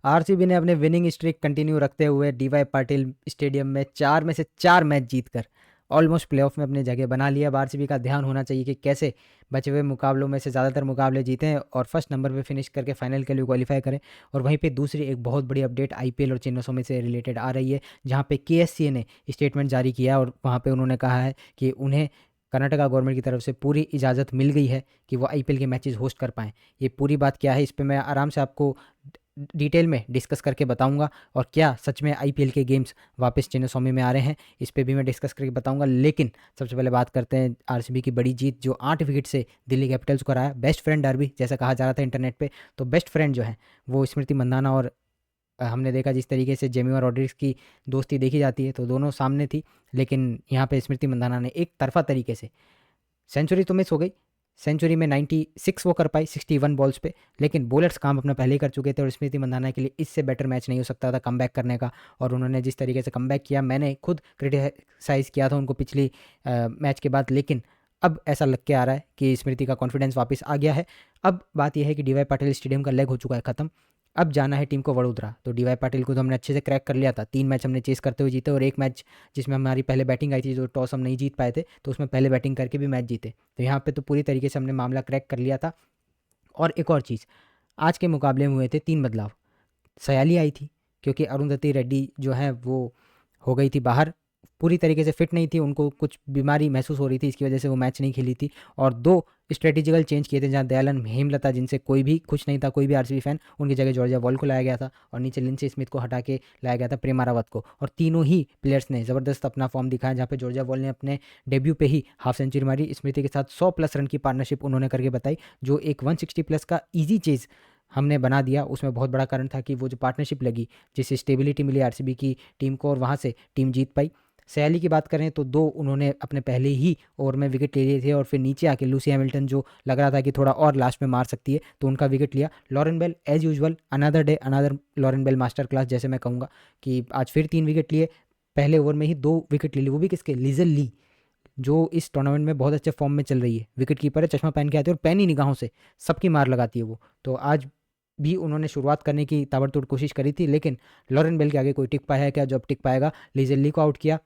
RCB ने अपने winning streak continue रखते हुए डीवाई पाटिल स्टेडियम में 4 में से 4 मैच जीतकर ऑलमोस्ट प्लेऑफ में अपनी जगह बना लिया। अब आरसीबी का ध्यान होना चाहिए कि कैसे बचे हुए मुकाबलों में से ज़्यादातर मुकाबले जीतें और फर्स्ट नंबर पे फिनिश करके फाइनल के लिए क्वालिफाई करें। और वहीं पे दूसरी एक बहुत बड़ी अपडेट आईपीएल और चेन्नई से रिलेटेड आ रही है, जहाँ पे केएससीए ने स्टेटमेंट जारी किया और वहाँ पे उन्होंने कहा है कि उन्हें कर्नाटका गवर्नमेंट की तरफ से पूरी इजाज़त मिल गई है कि वो आईपीएल के मैचेस होस्ट कर पाएँ। ये पूरी बात क्या है, इस पे मैं आराम से आपको डिटेल में डिस्कस करके बताऊंगा, और क्या सच में आईपीएल के गेम्स वापस चिन्नास्वामी में आ रहे हैं, इस पे भी मैं डिस्कस करके बताऊंगा। लेकिन सबसे पहले बात करते हैं आरसीबी की बड़ी जीत जो 8 विकेट से दिल्ली कैपिटल्स को हराया। बेस्ट फ्रेंड डर्बी जैसा कहा जा रहा था इंटरनेट पे, तो बेस्ट फ्रेंड जो है वो स्मृति मंदाना और हमने देखा जिस तरीके से जेमिमा रॉड्रिग्स की दोस्ती देखी जाती है तो दोनों सामने थी। लेकिन यहाँ पे स्मृति मंदाना ने एक तरफा तरीके से सेंचुरी तो मिस हो गई, सेंचुरी में 96 वो कर पाई 61 बॉल्स पे, लेकिन बॉलर्स काम अपना पहले ही कर चुके थे और स्मृति मंदाना के लिए इससे बेटर मैच नहीं हो सकता था कमबैक करने का। और उन्होंने जिस तरीके से कमबैक किया, मैंने खुद क्रिटिसाइज़ किया था उनको पिछली मैच के बाद, लेकिन अब ऐसा लग के आ रहा है कि स्मृति का कॉन्फिडेंस वापस आ गया है। अब बात यह है कि डीवाई पाटिल स्टेडियम का लेग हो चुका है ख़त्म, अब जाना है टीम को वडोदरा। तो डीवाई पाटिल को तो हमने अच्छे से क्रैक कर लिया था, 3 मैच हमने चेस करते हुए जीते और एक मैच जिसमें हमारी पहले बैटिंग आई थी, जो टॉस हम नहीं जीत पाए थे, तो उसमें पहले बैटिंग करके भी मैच जीते। तो यहाँ पे तो पूरी तरीके से हमने मामला क्रैक कर लिया था। और एक और चीज़, आज के मुकाबले में हुए थे 3 बदलाव। सयाली आई थी क्योंकि अरुंधति रेड्डी जो है वो हो गई थी बाहर, पूरी तरीके से फिट नहीं थी, उनको कुछ बीमारी महसूस हो रही थी, इसकी वजह से वो मैच नहीं खेली थी। और 2 स्ट्रेटेजिकल चेंज किए थे, जहाँ दयालन हेमलता जिनसे कोई भी खुश नहीं था, कोई भी आरसीबी फैन, उनकी जगह जॉर्जिया वॉल को लाया गया था और नीचे लिंचे स्मिथ को हटा के लाया गया था प्रेमा रावत को। और तीनों ही प्लेयर्स ने ज़बरदस्त अपना फॉर्म दिखाया, जहाँ पे जॉर्जिया वॉल ने अपने डेब्यू पे ही हाफ सेंचुरी मारी, स्मृति के साथ 100+ रन की पार्टनरशिप उन्होंने करके बताई, जो एक 160+ का ईजी चेज़ हमने बना दिया। उसमें बहुत बड़ा कारण था कि वो जो पार्टनरशिप लगी, जिससे स्टेबिलिटी मिली आरसीबी की टीम को और वहाँ से टीम जीत पाई। सयाली की बात करें तो 2 उन्होंने अपने पहले ही ओवर में विकेट ले लिए थे और फिर नीचे आके लूसी हैमिल्टन जो लग रहा था कि थोड़ा और लास्ट में मार सकती है, तो उनका विकेट लिया। Lauren Bell as usual another day another Lauren Bell master class, जैसे मैं कहूँगा कि आज फिर 3 विकेट लिए, पहले ओवर में ही 2 विकेट ले ली, वो भी किसके, लिजल ली, जो इस टूर्नामेंट में बहुत अच्छे फॉर्म में चल रही है। विकेट कीपर है, चश्मा पहन के आती है और पैनी निगाहों से सबकी मार लगाती है वो। तो आज भी उन्होंने शुरुआत करने की ताबड़तोड़ कोशिश करी थी, लेकिन लॉरेन बेल के आगे कोई टिक पाया है क्या, जो अब टिक पाएगा। लिजेली को आउट किया।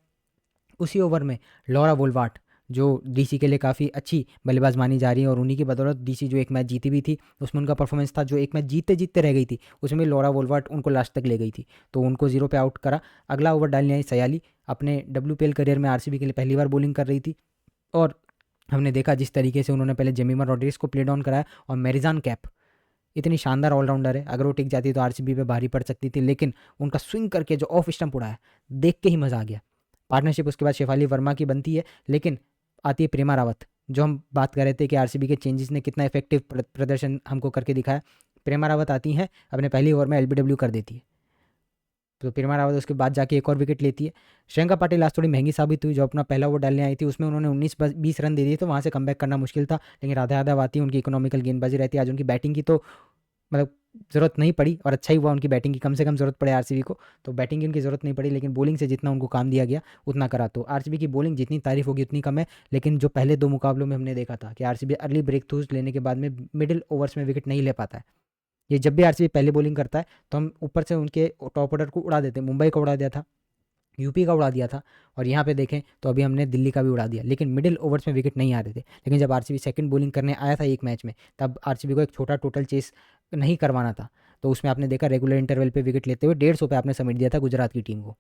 उसी ओवर में लॉरा वोल्वाट जो डीसी के लिए काफ़ी अच्छी बल्लेबाज मानी जा रही है और उन्हीं की बदौलत डीसी जो एक मैच जीती भी थी, उसमें उनका परफॉर्मेंस था, जो एक मैच जीतते जीतते रह गई थी उसमें लॉरा वोल्वाट उनको लास्ट तक ले गई थी, तो उनको 0 पे आउट करा। अगला ओवर डालने आई सयाली, अपने डब्ल्यूपीएल करियर में आरसीबी के लिए पहली बार बॉलिंग कर रही थी और हमने देखा जिस तरीके से उन्होंने पहले जेमिमा रॉड्रिग्स को प्ले डाउन कराया। और मेरिजान कैप इतनी शानदार ऑलराउंडर है, अगर वो टिक जाती तो आरसीबी पे भारी पड़ सकती थी, लेकिन उनका स्विंग करके जो ऑफ स्टंप उड़ाया, देख के ही मज़ा आ गया। पार्टनरशिप उसके बाद शेफाली वर्मा की बनती है, लेकिन आती है प्रेमा रावत, जो हम बात कर रहे थे कि आरसीबी के चेंजेस ने कितना इफेक्टिव प्रदर्शन हमको करके दिखाया। प्रेमा रावत आती हैं, अपने पहली ओवर में एलबीडब्ल्यू कर देती है, तो प्रेमा रावत उसके बाद जाके एक और विकेट लेती है। श्रेयंका पाटिल आज थोड़ी महंगी साबित हुई, जो अपना पहला ओवर डालने आई थी उसमें उन्होंने 19-20 रन दे दिए, तो वहाँ से कमबैक करना मुश्किल था, लेकिन राधा यादव आती है, उनकी इकोनॉमिकल गेंदबाजी रहती है। आज उनकी बैटिंग की तो मतलब ज़रूरत नहीं पड़ी, और अच्छा ही हुआ उनकी बैटिंग की कम से कम ज़रूरत पड़े आरसीबी को, तो बैटिंग की उनकी ज़रूरत नहीं पड़ी, लेकिन बॉलिंग से जितना उनको काम दिया गया उतना करा। तो आरसीबी की बॉलिंग जितनी तारीफ होगी उतनी कम है, लेकिन जो पहले 2 मुकाबलों में हमने देखा था कि आरसीबी अर्ली ब्रेक थ्रूज लेने के बाद में मिडिल ओवर्स में विकेट नहीं ले पाता है। ये जब भी आरसीबी पहले बॉलिंग करता है तो हम ऊपर से उनके टॉप ऑर्डर को उड़ा देते हैं, मुंबई का उड़ा दिया था, यूपी का उड़ा दिया था, और यहाँ पे देखें तो अभी हमने दिल्ली का भी उड़ा दिया, लेकिन मिडिल ओवर्स में विकेट नहीं आ रहे थे। लेकिन जब आरसीबी सेकंड बॉलिंग करने आया था एक मैच में, तब आरसीबी को एक छोटा टोटल चेस नहीं करवाना था, तो उसमें आपने देखा रेगुलर इंटरवल पे विकेट लेते हुए 150 पे आपने समेट दिया था गुजरात की टीम को।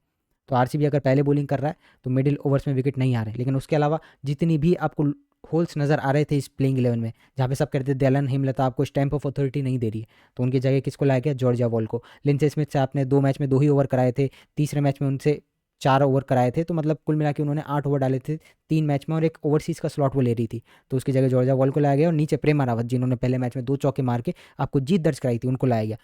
तो आरसीबी अगर पहले बॉलिंग कर रहा है तो मिडिल ओवर्स में विकेट नहीं आ रहे, लेकिन उसके अलावा जितनी भी आपको होल्स नज़र आ रहे थे इस प्लेइंग 11 में, जहाँ पे सब कहते थे दयालन हेमलता आपको स्टैंप ऑफ अथॉरिटी नहीं दे रही है, तो उनकी जगह किसको लाया गया, जॉर्जिया वॉल को। लिंचे स्मिथ से आपने 2 मैच में 2 ही ओवर कराए थे, तीसरे मैच में उनसे 4 ओवर कराए थे, तो मतलब कुल मिला के उन्होंने 8 ओवर डाले थे 3 मैच में, और एक ओवरसीज़ का स्लॉट वो ले रही थी, तो उसकी जगह जॉर्जिया वॉल को लाया गया। और नीचे प्रेमा रावत जिन्होंने पहले मैच में 2 चौके मार के आपको जीत दर्ज कराई थी, उनको लाया गया।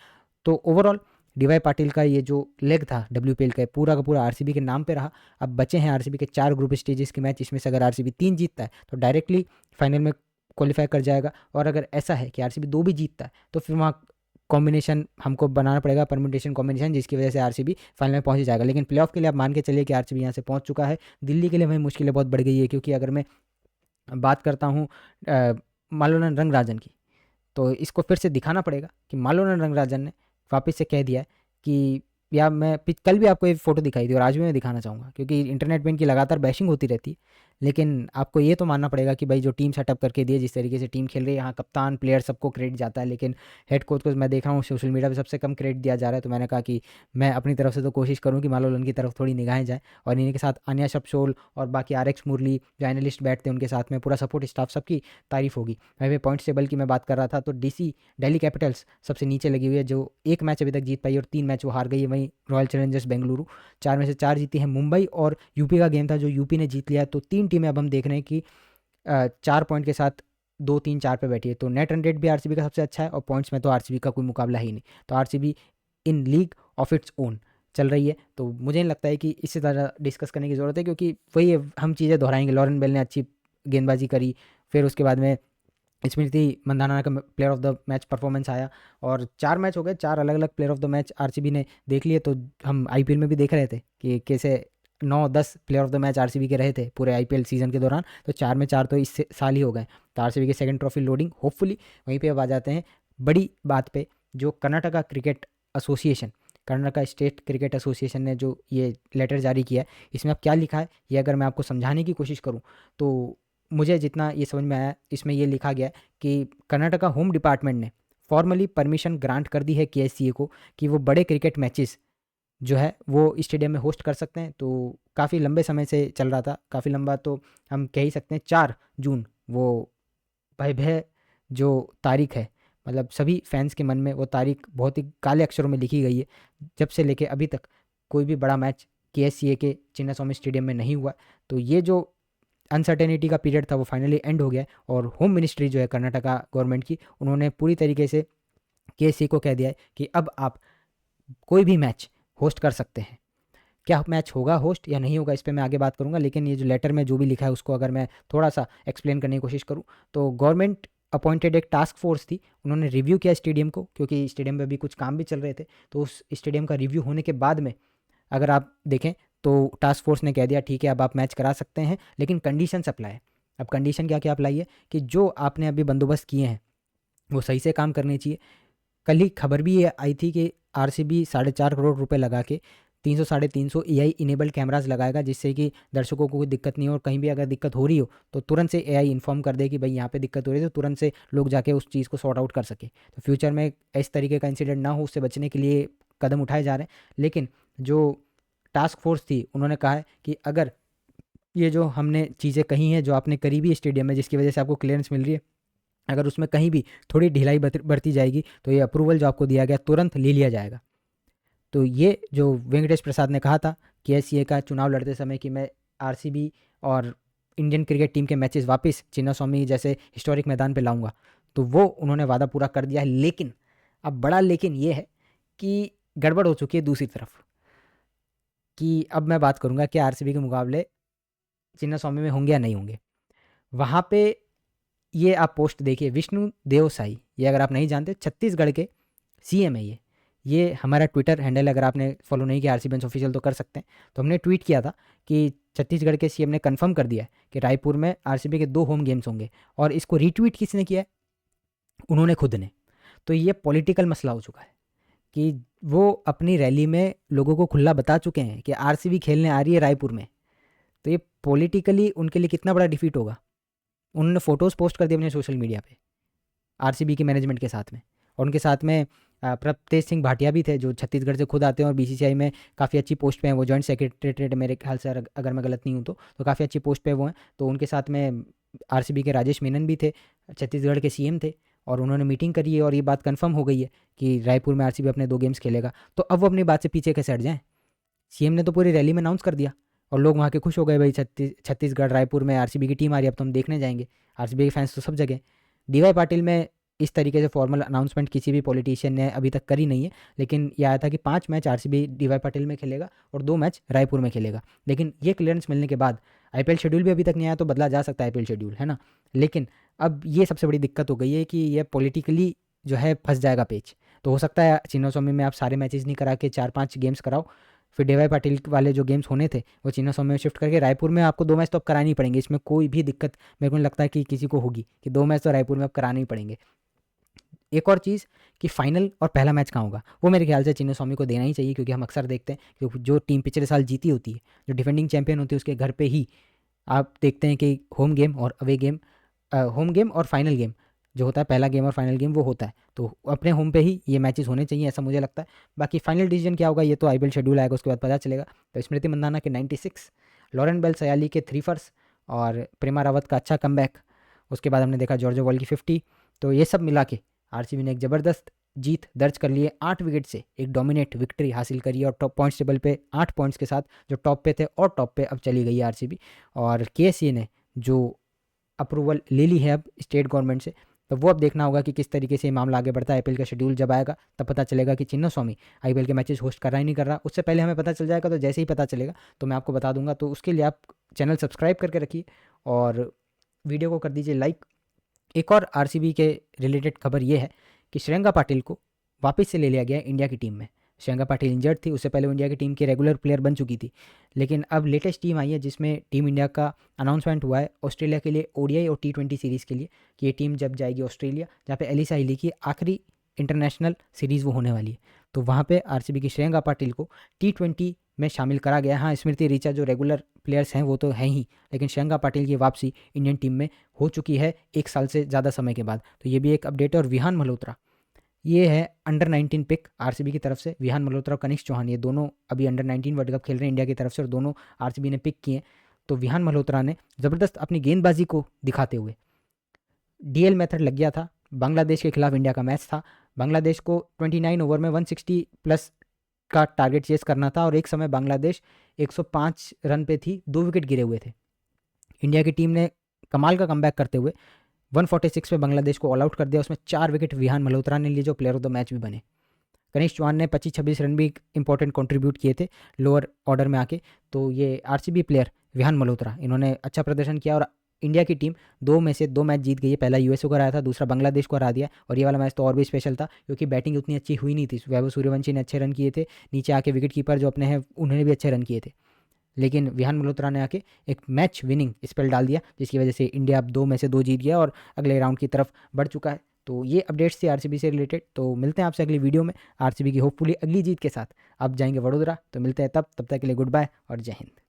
तो ओवरऑल डीवाई पाटिल का ये जो लेग था डब्ल्यूपीएल का पूरा का पूरा आरसीबी के नाम पे रहा। अब बचे हैं आरसीबी के 4 ग्रुप स्टेजेस के मैच, इसमें से अगर आरसीबी 3 जीतता है तो डायरेक्टली फाइनल में क्वालिफाई कर जाएगा, और अगर ऐसा है कि आरसीबी 2 भी जीतता है तो फिर वहाँ कॉम्बिनेशन हमको बनाना पड़ेगा, परम्यूटेशन कॉम्बिनेशन, जिसकी वजह से आरसीबी फाइनल में पहुंच ही जाएगा। लेकिन प्लेऑफ के लिए आप मान के चलिए कि आरसीबी यहाँ से पहुंच चुका है। दिल्ली के लिए वही मुश्किलें बहुत बढ़ गई है, क्योंकि अगर मैं बात करता हूँ मालोनन रंगराजन की, तो इसको फिर से दिखाना पड़ेगा कि मालोनन रंगराजन ने वापस से कह दिया है कि या मैं कल भी आपको एक फ़ोटो दिखाई थी और आज भी मैं दिखाना चाहूँगा, क्योंकि इंटरनेट पे इनकी लगातार बैशिंग होती रहती है। लेकिन आपको ये तो मानना पड़ेगा कि भाई जो टीम सेटअप करके दी है, जिस तरीके से टीम खेल रही है, यहाँ कप्तान, प्लेयर सबको क्रेडिट जाता है, लेकिन हेड कोच को मैं देख रहा हूँ सोशल मीडिया पे सबसे कम क्रेडिट दिया जा रहा है। तो मैंने कहा कि मैं अपनी तरफ से तो कोशिश करूँ कि मालोल उनकी तरफ थोड़ी निगाहें जाएँ, और इन्हीं के साथ अनिया शपशोल और बाकी RX मुरली जो एनालिस्ट बैठते हैं उनके साथ में पूरा सपोर्ट स्टाफ सबकी तारीफ होगी। वहीं पे पॉइंट्स टेबल की मैं बात कर रहा था, तो दिल्ली कैपिटल्स सबसे नीचे लगी हुई है, जो एक मैच अभी तक जीत पाई और 3 मैच वो हार गई है। वहीं रॉयल चैलेंजर्स बेंगलुरु 4 में से 4 जीती है। मुंबई और यूपी का गेम था जो यूपी ने जीत लिया। तो 3 टीमें अब हम देख रहे हैं कि 4 पॉइंट के साथ 2-3-4 पे बैठी है। तो नेट रन रेट भी आरसीबी का सबसे अच्छा है, और पॉइंट्स में तो आरसीबी का कोई मुकाबला ही नहीं। तो RCB in league of its own चल रही है। तो मुझे नहीं लगता है कि इससे ज़्यादा डिस्कस करने की ज़रूरत है, क्योंकि वही है, हम चीज़ें दोहराएंगे। लॉरेन बेल ने अच्छी गेंदबाजी करी, फिर उसके बाद में स्मृति मंदाना का player of the match performance आया, और 4 मैच हो गए, 4 अलग अलग player of the match RCB ने देख लिए। तो हम आईपीएल में भी देख रहे थे कि कैसे 9-10 player of the match RCB के रहे थे पूरे आईपीएल सीजन के दौरान। तो 4 में 4 तो इस साल ही हो गए। तो आरसीबी की सेकंड ट्रॉफी लोडिंग होपफुली। वहीं पे अब आ जाते हैं बड़ी बात पे, जो Karnataka cricket association, Karnataka state cricket association ने जो ये लेटर जारी किया है, इसमें अब क्या लिखा है ये अगर मैं आपको समझाने की कोशिश करूँ, तो मुझे जितना ये समझ में आया, इसमें ये लिखा गया है कि कर्नाटका होम डिपार्टमेंट ने फॉर्मली परमिशन ग्रांट कर दी है केएससीए को कि वो बड़े क्रिकेट मैचेस जो है वो स्टेडियम में होस्ट कर सकते हैं। तो काफ़ी लंबे समय से चल रहा था, काफ़ी लंबा, तो हम कह ही सकते हैं 4 जून वो भय जो तारीख है, मतलब सभी फैंस के मन में वो तारीख बहुत ही काले अक्षरों में लिखी गई है। जब से लेके अभी तक कोई भी बड़ा मैच केएससीए के चिन्नास्वामी स्टेडियम में नहीं हुआ। तो ये जो अनसर्टेनिटी का पीरियड था वो फाइनली एंड हो गया है, और होम मिनिस्ट्री जो है कर्नाटका गवर्नमेंट की, उन्होंने पूरी तरीके से केएससी को कह दिया है कि अब आप कोई भी मैच होस्ट कर सकते हैं। क्या मैच होगा होस्ट या नहीं होगा, इस पर मैं आगे बात करूंगा, लेकिन ये जो लेटर में जो भी लिखा है उसको अगर मैं थोड़ा सा एक्सप्लेन करने की कोशिश करूँ, तो गवर्नमेंट अपॉइंटेड एक टास्क फोर्स थी, उन्होंने रिव्यू किया स्टेडियम को, क्योंकि स्टेडियम में अभी कुछ काम भी चल रहे थे। तो उस स्टेडियम का रिव्यू होने के बाद में अगर आप देखें तो टास्क फोर्स ने कह दिया ठीक है अब आप मैच करा सकते हैं, लेकिन कंडीशन अप्लाई है। अब कंडीशन क्या क्या अप्लाई है कि जो आपने अभी बंदोबस्त किए हैं वो सही से काम करने चाहिए। कल ही खबर भी ये आई थी कि आरसीबी 4.5 करोड़ रुपए लगा के 300 350 एआई इनेबल्ड कैमराज लगाएगा, जिससे कि दर्शकों को कोई दिक्कत नहीं हो, और कहीं भी अगर दिक्कत हो रही हो तो तुरंत से एआई इन्फॉर्म कर दे कि भाई यहाँ पे दिक्कत हो रही है, तो तुरंत से लोग जाके उस चीज़ को सॉर्ट आउट कर सके। तो फ्यूचर में इस तरीके का इंसिडेंट ना हो, उससे बचने के लिए कदम उठाए जा रहे हैं। लेकिन जो टास्क फोर्स थी उन्होंने कहा है कि अगर ये जो हमने चीज़ें कही हैं जो आपने करी भी स्टेडियम में, जिसकी वजह से आपको क्लियरेंस मिल रही है, अगर उसमें कहीं भी थोड़ी ढिलाई बरती जाएगी तो ये अप्रूवल जो आपको दिया गया तुरंत ले लिया जाएगा। तो ये जो वेंकटेश प्रसाद ने कहा था केएससीए का चुनाव लड़ते समय कि मैं आरसीबी और इंडियन क्रिकेट टीम के मैचेस वापस चिन्नास्वामी जैसे हिस्टोरिक मैदान पे लाऊंगा, तो वो उन्होंने वादा पूरा कर दिया है। लेकिन अब बड़ा लेकिन ये है कि गड़बड़ हो चुकी है दूसरी तरफ, कि अब मैं बात करूंगा कि आरसीबी के मुकाबले चिन्नास्वामी में होंगे या नहीं होंगे। वहाँ पे ये आप पोस्ट देखिए, विष्णु देव साई, ये अगर आप नहीं जानते छत्तीसगढ़ के सीएम है ये हमारा ट्विटर हैंडल, अगर आपने फॉलो नहीं किया आरसीबी ऑफिशियल तो कर सकते हैं। तो हमने ट्वीट किया था कि छत्तीसगढ़ के सीएम ने कंफर्म कर दिया है कि रायपुर में आरसीबी के 2 होम गेम्स होंगे, और इसको रीट्वीट किसने किया है, उन्होंने खुद ने। तो ये पॉलिटिकल मसला हो चुका है कि वो अपनी रैली में लोगों को खुला बता चुके हैं कि आरसीबी खेलने आ रही है रायपुर में। तो ये पॉलिटिकली उनके लिए कितना बड़ा डिफीट होगा। उन्होंने फोटोज़ पोस्ट कर दिए अपने सोशल मीडिया पे आरसीबी के मैनेजमेंट के साथ में, और उनके साथ में प्रभतेज सिंह भाटिया भी थे जो छत्तीसगढ़ से खुद आते हैं और बीसीसीआई में काफ़ी अच्छी पोस्ट पे हैं, वो जॉइंट सेक्रेटरी मेरे ख्याल से, अगर मैं गलत नहीं हूँ तो काफ़ी अच्छी पोस्ट पे वो हैं। तो उनके साथ में आरसीबी के राजेश मेनन भी थे, छत्तीसगढ़ के सीएम थे, और उन्होंने मीटिंग करी है और ये बात कंफर्म हो गई है कि रायपुर में आरसीबी अपने 2 गेम्स खेलेगा। तो अब वो अपनी बात से पीछे कैसे हट जाएँ, सीएम ने तो पूरी रैली में अनाउंस कर दिया और लोग वहाँ के खुश हो गए, भाई छत्तीसगढ़ रायपुर में आरसीबी की टीम आ रही है, अब तो हम देखने जाएंगे। आरसीबी के फैंस तो सब जगह। डीवाई पाटिल में इस तरीके से फॉर्मल अनाउंसमेंट किसी भी पॉलिटिशियन ने अभी तक करी नहीं है, लेकिन यह आया था कि 5 मैच आरसीबी डीवाई पाटिल में खेलेगा और 2 मैच रायपुर में खेलेगा। लेकिन ये क्लियरेंस मिलने के बाद आईपीएल शेड्यूल भी अभी तक नहीं आया, तो बदला जा सकता है आईपीएल शेड्यूल, है ना। लेकिन अब ये सबसे बड़ी दिक्कत हो गई है कि ये पॉलिटिकली जो है फंस जाएगा पेच। तो हो सकता है चिन्नास्वामी में आप सारे मैचेस नहीं करा के 4-5 गेम्स कराओ, फिर डीवाई पाटिल वाले जो गेम्स होने थे वो चिन्नास्वामी में शिफ्ट करके रायपुर में आपको 2 मैच तो अब करानी ही पड़ेंगे। इसमें कोई भी दिक्कत मेरे को नहीं लगता है कि किसी को होगी कि 2 मैच तो रायपुर में अब कराने ही पड़ेंगे। एक और चीज़ कि फाइनल और पहला मैच कहाँ होगा, वो मेरे ख्याल से चिन्नास्वामी को देना ही चाहिए, क्योंकि हम अक्सर देखते हैं कि जो टीम पिछले साल जीती होती है, जो डिफेंडिंग चैंपियन होती है, उसके घर पे ही आप देखते हैं कि होम गेम और अवे गेम, होम गेम और फाइनल गेम जो होता है, पहला गेम और फाइनल गेम वो होता है, तो अपने होम पे ही ये मैचेस होने चाहिए, ऐसा मुझे लगता है। बाकी फाइनल डिसीजन क्या होगा ये तो आईपीएल शेड्यूल आएगा उसके बाद पता चलेगा। तो स्मृति मंदाना के 96, लॉरेन बेल सयाली के 3 फर्स और प्रेमा रावत का अच्छा कमबैक, उसके बाद हमने देखा जॉर्जो वॉल की 50, तो ये सब मिला के आरसीबी ने एक ज़बरदस्त जीत दर्ज कर लिए, 8 विकेट से एक डोमिनेट विक्ट्री हासिल करी और टॉप पॉइंट्स टेबल पे 8 पॉइंट्स के साथ जो टॉप पे थे और टॉप पे अब चली गई है आरसीबी। और केएससीए ने जो अप्रूवल ले ली है अब स्टेट गवर्नमेंट से, तो वो अब देखना होगा कि किस तरीके से ये मामला आगे बढ़ता है। आईपीएल का शेड्यूल जब आएगा तब पता चलेगा कि चिन्नास्वामी आईपीएल के मैचेस होस्ट कर रहा ही नहीं कर रहा, उससे पहले हमें पता चल जाएगा, तो जैसे ही पता चलेगा तो मैं आपको बता दूंगा। तो उसके लिए आप चैनल सब्सक्राइब करके रखिए और वीडियो को कर दीजिए लाइक। एक और आरसीबी के रिलेटेड खबर ये है कि श्रेयंका पाटिल को वापस से ले लिया गया इंडिया की टीम में। श्रेयंका पाटिल इंजर्ड थी, उससे पहले वो इंडिया की टीम की रेगुलर प्लेयर बन चुकी थी, लेकिन अब लेटेस्ट टीम आई है जिसमें टीम इंडिया का अनाउंसमेंट हुआ है ऑस्ट्रेलिया के लिए ओडीआई और T20 सीरीज़ के लिए, कि ये टीम जब जाएगी ऑस्ट्रेलिया, जहाँ पे एलिसा हिली की आखिरी इंटरनेशनल सीरीज़ वो होने वाली है, तो वहाँ पे आरसीबी की श्रेयंका पाटिल को T20 में शामिल करा गया। हाँ, स्मृति ऋचा जो रेगुलर प्लेयर्स हैं वो तो हैं ही, लेकिन श्रेयंका पाटिल की वापसी इंडियन टीम में हो चुकी है 1 साल से ज़्यादा समय के बाद, तो ये भी एक अपडेट है। और विहान मल्होत्रा, ये है अंडर 19 पिक आरसीबी की तरफ से। विहान मल्होत्रा और कनिष्क चौहान ये दोनों अभी अंडर 19 वर्ल्ड कप खेल रहे हैं इंडिया की तरफ से, और दोनों आरसीबी ने पिक किए। तो विहान मल्होत्रा ने ज़बरदस्त अपनी गेंदबाजी को दिखाते हुए, डीएल मेथड लग गया था, बांग्लादेश के खिलाफ इंडिया का मैच था, बांग्लादेश को 29 ओवर में 160 प्लस का टारगेट चेस करना था, और एक समय बांग्लादेश 105 रन पे थी, 2 विकेट गिरे हुए थे। इंडिया की टीम ने कमाल का कमबैक करते हुए 146 पे बांग्लादेश को ऑल आउट कर दिया, उसमें 4 विकेट विहान मल्होत्रा ने लिए जो प्लेयर ऑफ द मैच भी बने। कनिष्क चौहान ने 25-26 रन भी इंपॉर्टेंट कंट्रीब्यूट किए थे लोअर ऑर्डर में आके। तो ये आरसीबी प्लेयर विहान मल्होत्रा, इन्होंने अच्छा प्रदर्शन किया और इंडिया की टीम 2 में से 2 मैच जीत गई है। पहला यूएसए को हराया था, दूसरा बांग्लादेश को हरा दिया, और ये वाला मैच तो और भी स्पेशल था क्योंकि बैटिंग उतनी अच्छी हुई नहीं थी। वैभव सूर्यवंशी ने अच्छे रन किए थे, नीचे आके विकेट कीपर जो अपने हैं उन्होंने भी अच्छे रन किए थे, लेकिन विहान मल्होत्रा ने आके एक मैच विनिंग स्पेल डाल दिया, जिसकी वजह से इंडिया अब 2 में से 2 जीत गया और अगले राउंड की तरफ बढ़ चुका है। तो ये अपडेट्स थे आरसीबी से रिलेटेड। तो मिलते हैं आपसे अगली वीडियो में आरसीबी की होपफुली अगली जीत के साथ। अब जाएंगे वडोदरा, तो मिलते हैं तब तक के लिए गुड बाय और जय हिंद।